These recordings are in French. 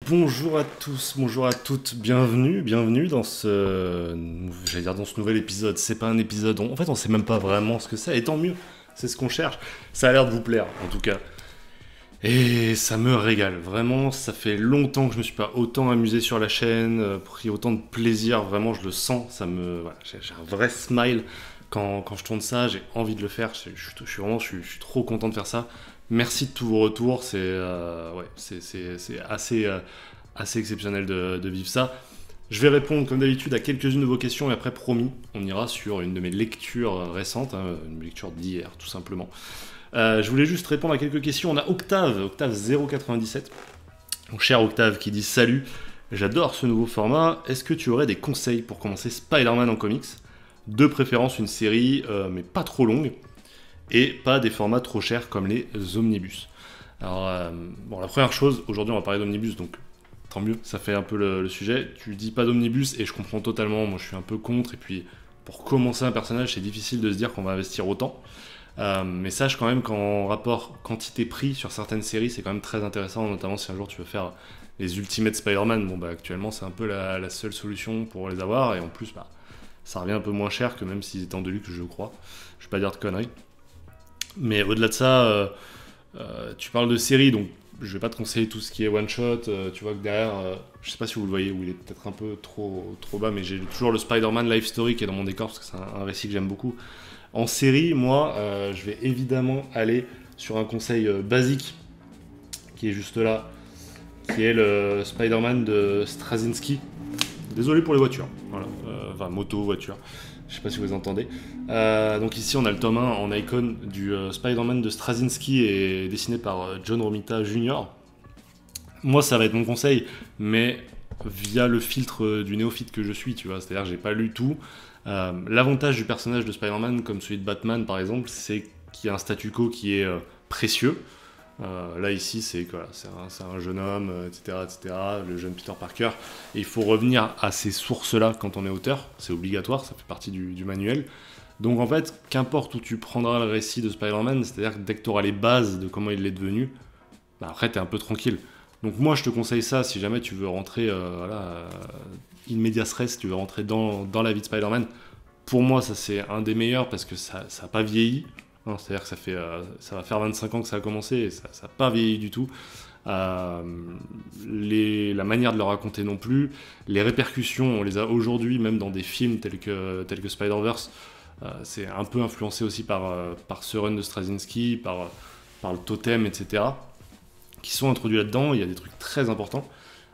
Bonjour à tous, bonjour à toutes, bienvenue dans dans ce nouvel épisode. C'est pas un épisode, en fait on sait même pas vraiment ce que c'est, et tant mieux, c'est ce qu'on cherche. Ça a l'air de vous plaire, en tout cas. Et ça me régale, vraiment, ça fait longtemps que je me suis pas autant amusé sur la chaîne, pris autant de plaisir, vraiment je le sens, voilà, j'ai un vrai smile quand je tourne ça, j'ai envie de le faire, je suis trop content de faire ça. Merci de tous vos retours, c'est assez exceptionnel de vivre ça. Je vais répondre comme d'habitude à quelques-unes de vos questions et après, promis, on ira sur une de mes lectures récentes, hein, une lecture d'hier tout simplement. Je voulais juste répondre à quelques questions. On a Octave 097, mon cher Octave, qui dit salut, j'adore ce nouveau format. Est-ce que tu aurais des conseils pour commencer Spider-Man en comics? De préférence une série, mais pas trop longue, et pas des formats trop chers comme les omnibus. Alors, bon, la première chose, aujourd'hui on va parler d'omnibus, donc tant mieux, ça fait un peu le sujet. Tu dis pas d'omnibus et je comprends totalement, moi je suis un peu contre, et puis pour commencer un personnage, c'est difficile de se dire qu'on va investir autant. Mais sache quand même qu'en rapport quantité-prix sur certaines séries, c'est quand même très intéressant, notamment si un jour tu veux faire les Ultimate Spider-Man. Bon, bah actuellement, c'est un peu la seule solution pour les avoir, et en plus, bah, ça revient un peu moins cher que même s'ils étaient en deluxe, je crois. Je vais pas dire de conneries. Mais au-delà de ça, tu parles de séries, donc je vais pas te conseiller tout ce qui est one-shot. Tu vois que derrière, je sais pas si vous le voyez, ou il est peut-être un peu trop bas, mais j'ai toujours le Spider-Man Life Story qui est dans mon décor, parce que c'est un récit que j'aime beaucoup. En série, moi, je vais évidemment aller sur un conseil basique, qui est juste là, qui est le Spider-Man de Straczynski. Désolé pour les voitures, voilà. Enfin moto, voiture, je sais pas si vous entendez. Donc ici on a le tome 1 en icône du Spider-Man de Straczynski, et dessiné par John Romita Jr. Moi ça va être mon conseil, mais via le filtre du néophyte que je suis, tu vois, c'est-à-dire que j'ai pas lu tout. L'avantage du personnage de Spider-Man, comme celui de Batman par exemple, c'est qu'il y a un statu quo qui est précieux. Là ici c'est quoi, c'est un jeune homme, etc., etc., le jeune Peter Parker, et il faut revenir à ces sources-là quand on est auteur, c'est obligatoire, ça fait partie du manuel. Donc en fait, qu'importe où tu prendras le récit de Spider-Man, c'est-à-dire que dès que tu auras les bases de comment il est devenu, bah après t'es un peu tranquille. Donc moi je te conseille ça si jamais tu veux rentrer in medias res, tu veux rentrer dans la vie de Spider-Man. Pour moi ça c'est un des meilleurs parce que ça n'a pas vieilli. Non, c'est-à-dire que ça va faire 25 ans que ça a commencé et ça n'a pas vieilli du tout. La manière de le raconter non plus, les répercussions, on les a aujourd'hui même dans des films tels que Spider-Verse. C'est un peu influencé aussi par ce run de Straczynski, par le totem, etc., qui sont introduits là-dedans. Il y a des trucs très importants.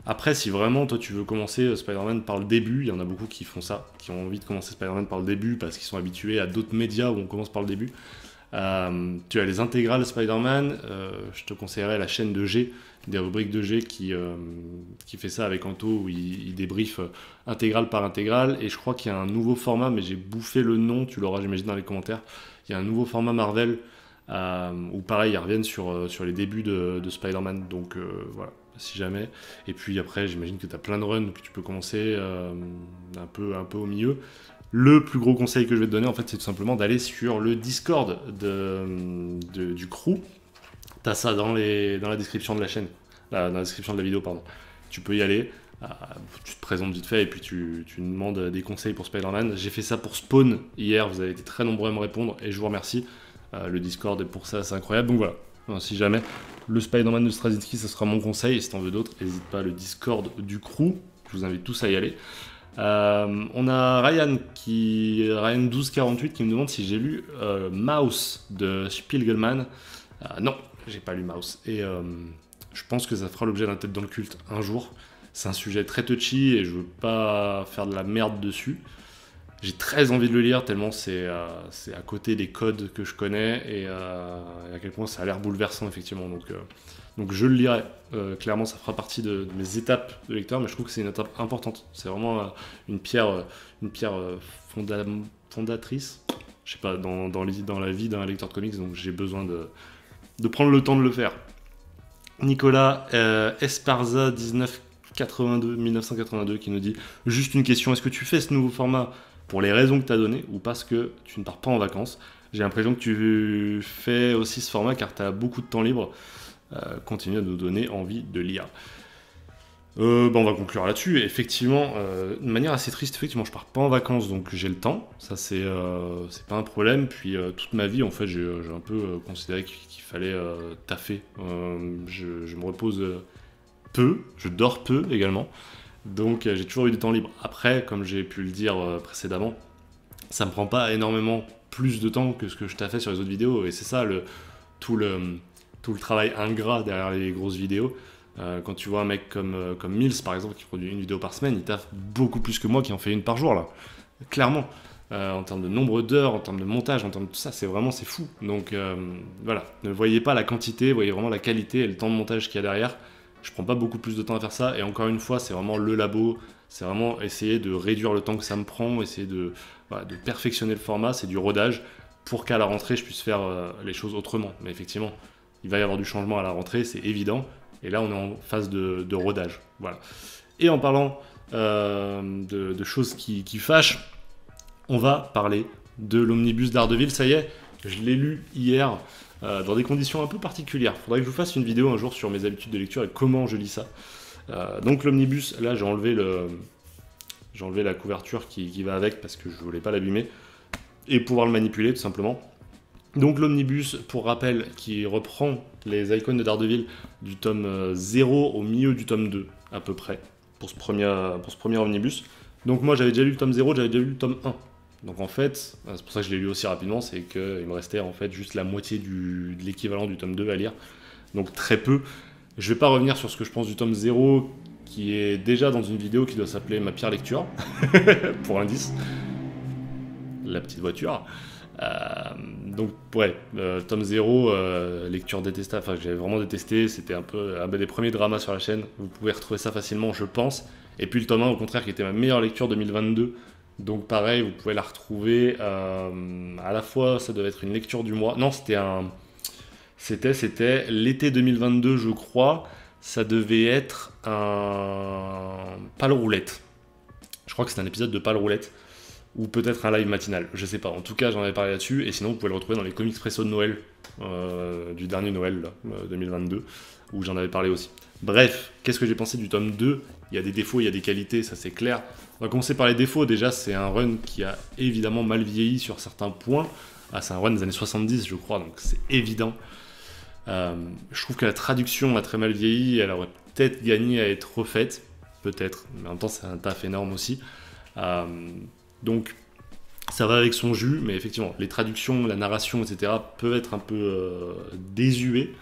Après, si vraiment toi tu veux commencer Spider-Man par le début, il y en a beaucoup qui font ça, qui ont envie de commencer Spider-Man par le début parce qu'ils sont habitués à d'autres médias où on commence par le début. Tu as les intégrales Spider-Man, je te conseillerais la chaîne de G, des rubriques de G qui fait ça avec Anto, où il débriefe intégrale par intégrale, et je crois qu'il y a un nouveau format, mais j'ai bouffé le nom, tu l'auras j'imagine dans les commentaires. Il y a un nouveau format Marvel, où pareil ils reviennent sur les débuts de Spider-Man, donc voilà, si jamais. Et puis après j'imagine que tu as plein de runs que tu peux commencer un peu au milieu. Le plus gros conseil que je vais te donner, en fait, c'est tout simplement d'aller sur le Discord du crew. T'as ça dans la description de la chaîne, dans la description de la vidéo, pardon. Tu peux y aller, tu te présentes vite fait et puis tu demandes des conseils pour Spider-Man. J'ai fait ça pour Spawn hier, vous avez été très nombreux à me répondre et je vous remercie. Le Discord est pour ça, c'est incroyable. Donc voilà, alors, si jamais le Spider-Man de Straczynski, ça sera mon conseil. Et si t'en veux d'autres, n'hésite pas, le Discord du crew. Je vous invite tous à y aller. On a Ryan1248 qui me demande si j'ai lu Mouse de Spiegelman. Non, j'ai pas lu Mouse. Et je pense que ça fera l'objet d'un tête dans le culte un jour. C'est un sujet très touchy et je veux pas faire de la merde dessus. J'ai très envie de le lire tellement c'est à côté des codes que je connais et à quel point ça a l'air bouleversant effectivement. Donc je le lirai. Clairement, ça fera partie de mes étapes de lecteur, mais je trouve que c'est une étape importante. C'est vraiment une pierre fondatrice, je sais pas, dans la vie d'un lecteur de comics, donc j'ai besoin de prendre le temps de le faire. Nicolas Esparza 1982 qui nous dit « Juste une question, est-ce que tu fais ce nouveau format pour les raisons que tu as données ou parce que tu ne pars pas en vacances? J'ai l'impression que tu fais aussi ce format car tu as beaucoup de temps libre. Continue à nous donner envie de lire. » On va conclure là-dessus. Effectivement, de manière assez triste, effectivement, je pars pas en vacances, donc j'ai le temps. Ça, c'est pas un problème. Puis toute ma vie, en fait, j'ai un peu considéré qu'il fallait taffer. Je me repose peu, je dors peu également. Donc j'ai toujours eu du temps libre. Après, comme j'ai pu le dire précédemment, ça me prend pas énormément plus de temps que ce que je t'ai fait sur les autres vidéos. Et c'est ça tout, le, tout le travail ingrat derrière les grosses vidéos. Quand tu vois un mec comme Mills par exemple qui produit une vidéo par semaine, il taffe beaucoup plus que moi qui en fait une par jour là. Clairement. En termes de nombre d'heures, en termes de montage, en termes de tout ça, c'est fou. Donc voilà, ne voyez pas la quantité, voyez vraiment la qualité et le temps de montage qu'il y a derrière. Je prends pas beaucoup plus de temps à faire ça, et encore une fois, c'est vraiment le labo, c'est vraiment essayer de réduire le temps que ça me prend, essayer voilà, de perfectionner le format, c'est du rodage, pour qu'à la rentrée, je puisse faire les choses autrement. Mais effectivement, il va y avoir du changement à la rentrée, c'est évident, et là, on est en phase de rodage. Voilà. Et en parlant de choses qui fâchent, on va parler de l'omnibus d'Ardeville. Ça y est, je l'ai lu hier dans des conditions un peu particulières. Faudrait que je vous fasse une vidéo un jour sur mes habitudes de lecture et comment je lis ça. Donc l'omnibus, là j'ai enlevé la couverture qui va avec parce que je voulais pas l'abîmer et pouvoir le manipuler tout simplement. Donc l'omnibus, pour rappel, qui reprend les icônes de Daredevil du tome 0 au milieu du tome 2 à peu près pour ce premier omnibus. Donc moi j'avais déjà lu le tome 0, j'avais déjà lu le tome 1. Donc en fait, c'est pour ça que je l'ai lu aussi rapidement, c'est qu'il me restait en fait juste la moitié de l'équivalent du tome 2 à lire. Donc très peu. Je vais pas revenir sur ce que je pense du tome 0, qui est déjà dans une vidéo qui doit s'appeler Ma pire lecture, pour indice. La petite voiture. Donc ouais, tome 0, lecture détestable, enfin j'avais vraiment détesté, c'était un peu un des premiers dramas sur la chaîne, vous pouvez retrouver ça facilement je pense. Et puis le tome 1 au contraire qui était ma meilleure lecture 2022. Donc pareil, vous pouvez la retrouver à la fois, ça devait être une lecture du mois. Non, c'était l'été 2022, je crois. Ça devait être un Pâle Roulette. Je crois que c'est un épisode de Pâle Roulette. Ou peut-être un live matinal, je sais pas. En tout cas, j'en avais parlé là-dessus. Et sinon, vous pouvez le retrouver dans les comics presso de Noël, du dernier Noël, là, 2022, où j'en avais parlé aussi. Bref, qu'est-ce que j'ai pensé du tome 2 ? Il y a des défauts, il y a des qualités, ça c'est clair. On va commencer par les défauts. Déjà, c'est un run qui a évidemment mal vieilli sur certains points. Ah, c'est un run des années 70, je crois, donc c'est évident. Je trouve que la traduction a très mal vieilli. Elle aurait peut-être gagné à être refaite. Peut-être. Mais en même temps, c'est un taf énorme aussi. Donc, ça va avec son jus. Mais effectivement, les traductions, la narration, etc. peuvent être un peu désuées.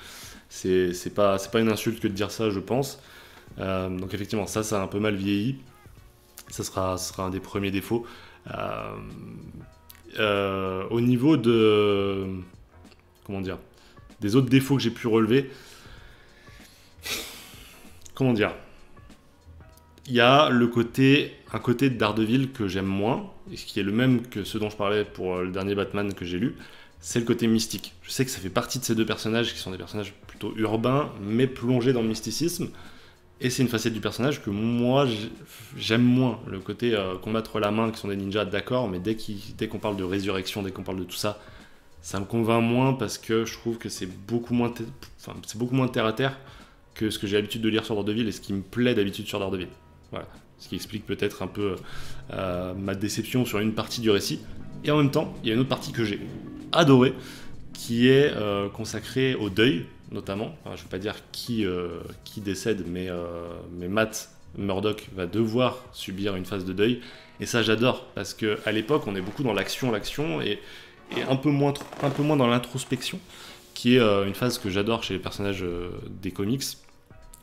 C'est pas une insulte que de dire ça, je pense. Donc effectivement, ça a un peu mal vieilli. Ça sera un des premiers défauts. Au niveau de... Comment dire ? Des autres défauts que j'ai pu relever. Comment dire ? Il y a un côté de Daredevil que j'aime moins, et qui est le même que ce dont je parlais pour le dernier Batman que j'ai lu. C'est le côté mystique. Je sais que ça fait partie de ces deux personnages qui sont des personnages plutôt urbains, mais plongés dans le mysticisme. Et c'est une facette du personnage que moi, j'aime moins. Le côté combattre la main, qui sont des ninjas, d'accord, mais dès qu'on parle de résurrection, dès qu'on parle de tout ça, ça me convainc moins parce que je trouve que c'est beaucoup moins terre à terre que ce que j'ai l'habitude de lire sur Daredevil et ce qui me plaît d'habitude sur Daredevil. Voilà. Ce qui explique peut-être un peu ma déception sur une partie du récit. Et en même temps, il y a une autre partie que j'ai adorée, qui est consacrée au deuil, notamment. Enfin, je ne vais pas dire qui décède, mais Matt Murdock va devoir subir une phase de deuil. Et ça, j'adore, parce qu'à l'époque, on est beaucoup dans l'action, et un peu moins dans l'introspection, qui est une phase que j'adore chez les personnages des comics,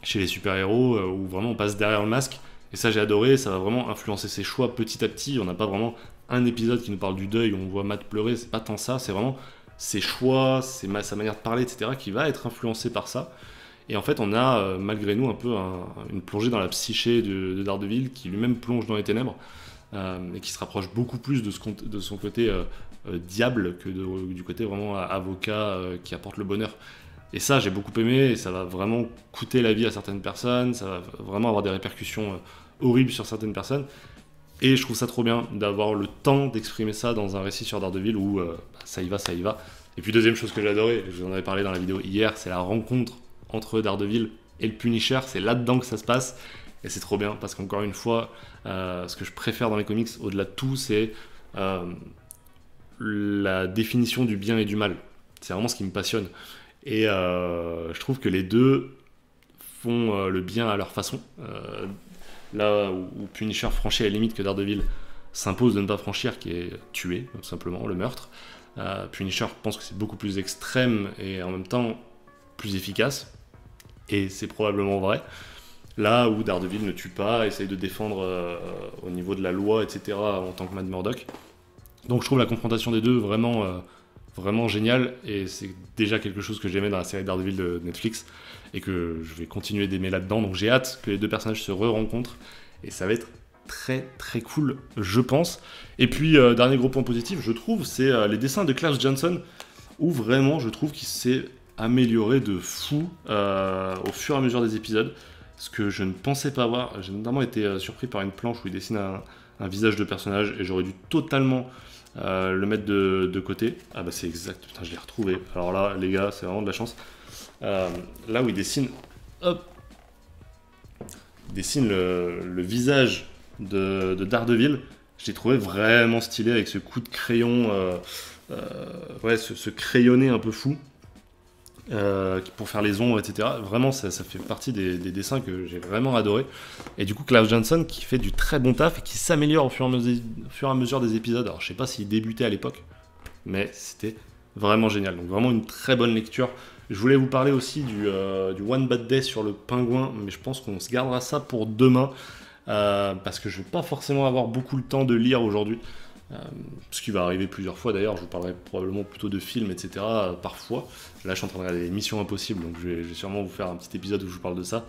chez les super-héros, où vraiment on passe derrière le masque. Et ça, j'ai adoré, ça va vraiment influencer ses choix petit à petit. On n'a pas vraiment un épisode qui nous parle du deuil, où on voit Matt pleurer, c'est pas tant ça, c'est vraiment ses choix, sa manière de parler, etc., qui va être influencé par ça. Et en fait, on a, malgré nous, un peu une plongée dans la psyché de Daredevil, qui lui-même plonge dans les ténèbres, et qui se rapproche beaucoup plus de son côté diable que du côté vraiment avocat qui apporte le bonheur. Et ça, j'ai beaucoup aimé, et ça va vraiment coûter la vie à certaines personnes, ça va vraiment avoir des répercussions horribles sur certaines personnes. Et je trouve ça trop bien d'avoir le temps d'exprimer ça dans un récit sur Daredevil où ça y va. Et puis deuxième chose que j'ai adoré, je vous en avais parlé dans la vidéo hier, c'est la rencontre entre Daredevil et le Punisher, c'est là-dedans que ça se passe. Et c'est trop bien, parce qu'encore une fois, ce que je préfère dans les comics, au-delà de tout, c'est la définition du bien et du mal. C'est vraiment ce qui me passionne. Et je trouve que les deux font le bien à leur façon. Là où Punisher franchit la limite que Daredevil s'impose de ne pas franchir, qui est tuer, tout simplement, le meurtre. Punisher pense que c'est beaucoup plus extrême et en même temps plus efficace. Et c'est probablement vrai. Là où Daredevil ne tue pas, essaye de défendre au niveau de la loi, etc. en tant que Matt Murdock. Donc je trouve la confrontation des deux vraiment géniale, et c'est déjà quelque chose que j'aimais dans la série Daredevil de Netflix, et que je vais continuer d'aimer là-dedans. Donc j'ai hâte que les deux personnages se re-rencontrent, et ça va être très très cool, je pense. Et puis, dernier gros point positif, je trouve, c'est les dessins de Klaus Johnson, où vraiment je trouve qu'il s'est amélioré de fou au fur et à mesure des épisodes, ce que je ne pensais pas avoir. J'ai notamment été surpris par une planche où il dessine un visage de personnage, et j'aurais dû totalement le mettre de côté. Ah bah c'est exact, putain, je l'ai retrouvé. Alors là, les gars, c'est vraiment de la chance. Là où il dessine, hop, il dessine le visage de Daredevil, je l'ai trouvé vraiment stylé avec ce coup de crayon, ouais, ce crayonné un peu fou. Pour faire les ombres, etc. Vraiment, ça fait partie des dessins que j'ai vraiment adoré. Et du coup, Klaus Johnson qui fait du très bon taf et qui s'améliore au fur et à mesure des épisodes. Alors, je sais pas s'il débutait à l'époque, mais c'était vraiment génial. Donc, vraiment une très bonne lecture. Je voulais vous parler aussi du One Bad Day sur le pingouin, mais je pense qu'on se gardera ça pour demain, parce que je vais pas forcément avoir beaucoup le temps de lire aujourd'hui. Ce qui va arriver plusieurs fois d'ailleurs, je vous parlerai probablement plutôt de films, etc. Parfois. Là, je suis en train de regarder Missions Impossibles, donc je vais sûrement vous faire un petit épisode où je vous parle de ça.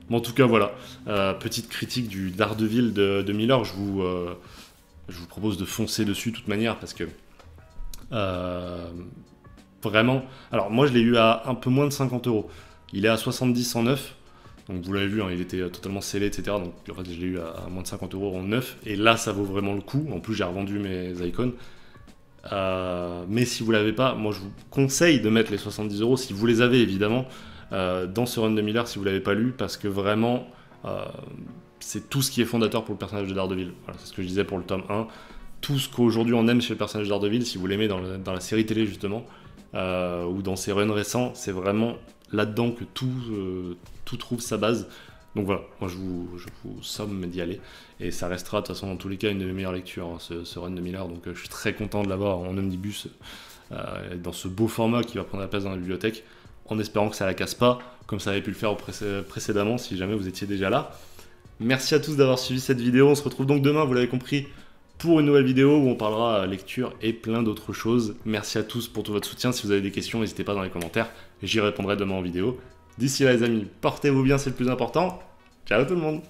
Mais en tout cas, voilà. Petite critique du Daredevil de Miller, je vous propose de foncer dessus de toute manière, parce que vraiment. Alors, moi, je l'ai eu à un peu moins de 50€. Il est à 70 en neuf. Donc vous l'avez vu, hein, il était totalement scellé, etc. Donc en fait, je l'ai eu à moins de 50€ en neuf. Et là, ça vaut vraiment le coup. En plus, j'ai revendu mes icônes. Mais si vous l'avez pas, moi je vous conseille de mettre les 70€, si vous les avez évidemment, dans ce run de Miller, si vous l'avez pas lu, parce que vraiment, c'est tout ce qui est fondateur pour le personnage de Daredevil. Voilà, c'est ce que je disais pour le tome 1. Tout ce qu'aujourd'hui on aime chez le personnage de Daredevil, si vous l'aimez dans la série télé justement, ou dans ses runs récents, c'est vraiment là-dedans que tout trouve sa base. Donc voilà, moi je vous somme d'y aller. Et ça restera de toute façon dans tous les cas une de mes meilleures lectures, hein, ce run de Miller. Donc je suis très content de l'avoir en omnibus, dans ce beau format qui va prendre la place dans la bibliothèque, en espérant que ça la casse pas, comme ça avait pu le faire précédemment si jamais vous étiez déjà là. Merci à tous d'avoir suivi cette vidéo. On se retrouve donc demain, vous l'avez compris, pour une nouvelle vidéo où on parlera lecture et plein d'autres choses. Merci à tous pour tout votre soutien. Si vous avez des questions, n'hésitez pas dans les commentaires. J'y répondrai demain en vidéo. D'ici là les amis, portez-vous bien, c'est le plus important. Ciao tout le monde!